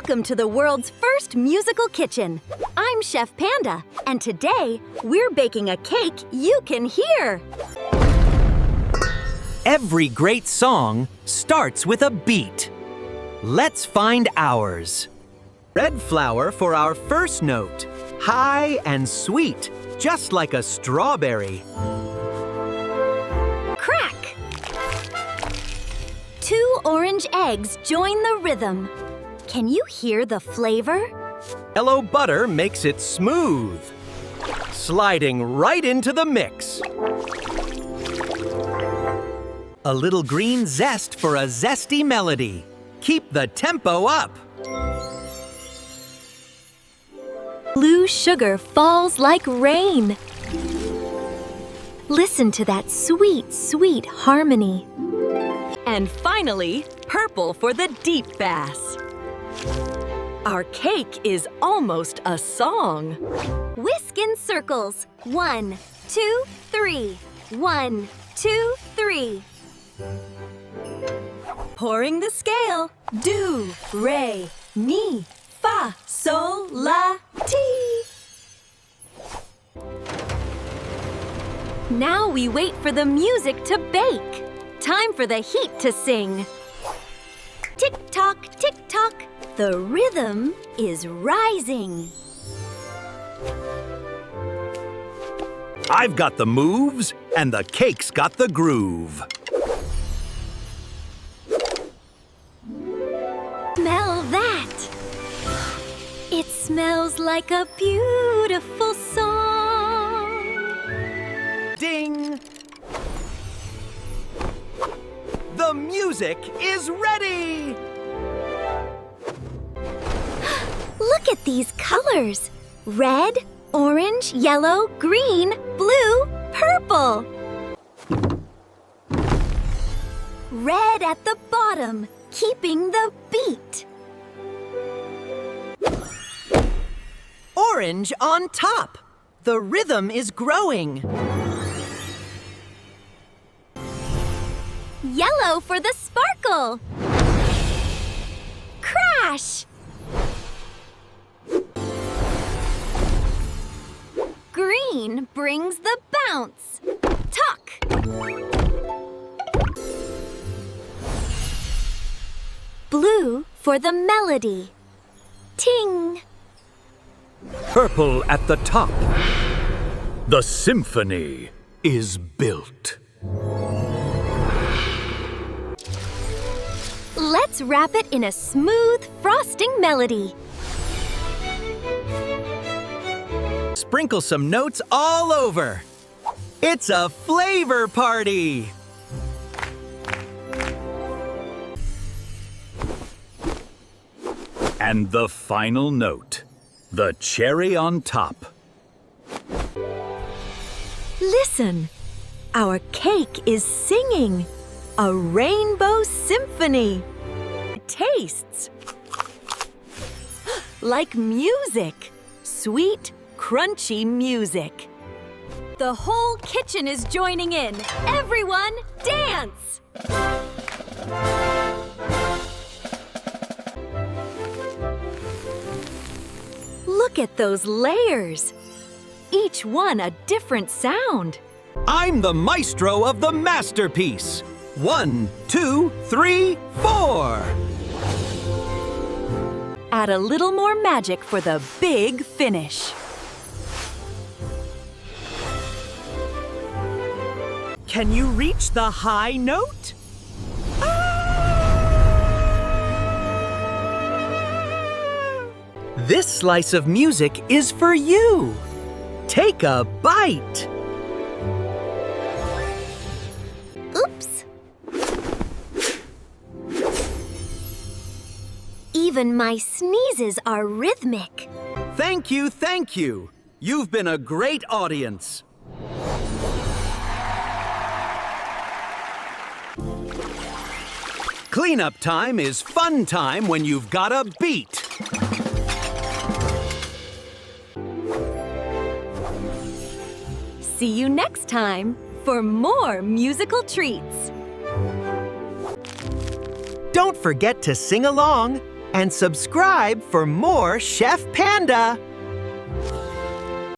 Welcome to the world's first musical kitchen. I'm Chef Panda, and today we're baking a cake you can hear. Every great song starts with a beat. Let's find ours. Red flour for our first note. High and sweet, just like a strawberry. Crack! 2 orange eggs join the rhythm. Can you hear the flavor? Yellow butter makes it smooth, sliding right into the mix. A little green zest for a zesty melody. Keep the tempo up. Blue sugar falls like rain. Listen to that sweet, sweet harmony. And finally, purple for the deep bass. Our cake is almost a song. Whisk in circles. 1, 2, 3. 1, 2, 3. Pouring the scale. Do, re, mi, fa, sol, la, ti. Now we wait for the music to bake. Time for the heat to sing. Tick-tock, tick-tock, the rhythm is rising. I've got the moves, and the cake's got the groove. Smell that! It smells like a beautiful song. Ding! The music is ready! Look at these colors. Red, orange, yellow, green, blue, purple. Red at the bottom, keeping the beat. Orange on top. The rhythm is growing. Yellow for the sparkle. Crash! Green brings the bounce. Tuck! Blue for the melody. Ting! Purple at the top. The symphony is built. Let's wrap it in a smooth, frosting melody. Sprinkle some notes all over. It's a flavor party! And the final note, the cherry on top. Listen, our cake is singing a rainbow symphony. It tastes like music, sweet, crunchy music. The whole kitchen is joining in. Everyone, dance! Look at those layers. Each one a different sound. I'm the maestro of the masterpiece. 1, 2, 3, 4. Add a little more magic for the big finish. Can you reach the high note? This slice of music is for you. Take a bite. Oops! Even my sneezes are rhythmic. Thank you, thank you. You've been a great audience. Cleanup time is fun time when you've got a beat. See you next time for more musical treats. Don't forget to sing along and subscribe for more Chef Panda.